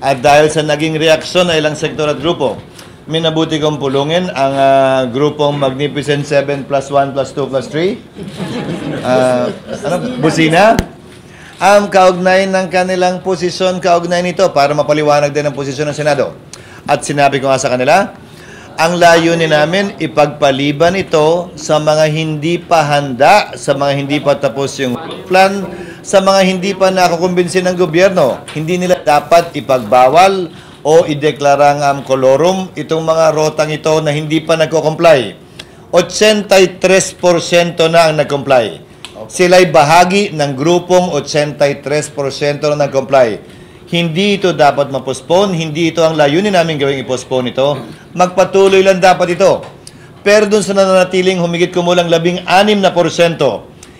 At dahil sa naging reaksyon ng ilang sektor at grupo, minabuti kong pulungin ang grupong Magnificent 7 plus 1 plus 2 plus 3. Busina. Kaugnay ng kanilang posisyon, kaugnay nito para mapaliwanag din ang posisyon ng Senado. At sinabi ko nga sa kanila, ang layunin namin, ipagpaliban ito sa mga hindi pa handa, sa mga hindi pa tapos yung plan, sa mga hindi pa nakukumbinsin ng gobyerno. Hindi nila dapat ipagbawal o ideklarang kolorum itong mga rotang ito na hindi pa nagko-comply. 83% na ang nag-comply. Sila'y bahagi ng grupong 83% na nag-comply. Hindi ito dapat ma-postpone, hindi ito ang layunin namin gawing i-postpone ito. Magpatuloy lang dapat ito. Pero dun sa nananatiling humigit kumulang 16%,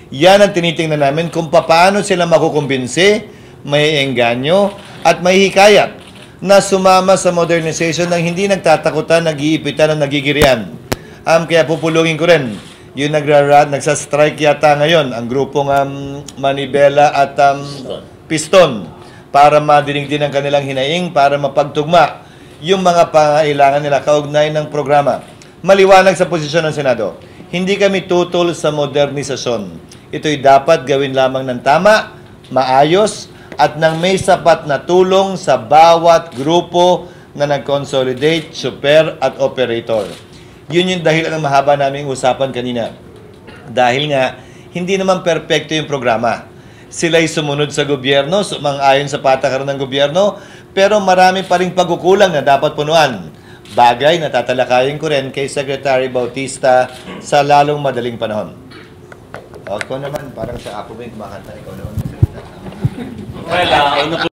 yan ang tinitingnan namin kung paano sila makukumbinsi, may engganyo, at may hikayat na sumama sa modernization ng hindi nagtatakutan, nag-iipitan, at nagigirian. Kaya pupulungin ko rin, yung nagsastrike yata ngayon, ang grupong Manibela at Piston, para madinig din ang kanilang hinaing, para mapagtugma yung mga pangailangan nila kaugnay ng programa. Maliwanag sa posisyon ng Senado, hindi kami tutol sa modernisasyon. Ito'y dapat gawin lamang ng tama, maayos, at nang may sapat na tulong sa bawat grupo na nag-consolidate, super at operator. Yun yung dahilan ng mahaba naming usapan kanina. Dahil nga, hindi naman perpekto yung programa. Sila'y sumunod sa gobyerno, sumang-ayon sa patakaran ng gobyerno, pero marami pa ring pagkukulang na dapat punuan. Bagay na tatalakayin ko rin kay Secretary Bautista sa lalong madaling panahon. Ako naman, parang sa apo mo yung kumakanta, ikaw naman. Well,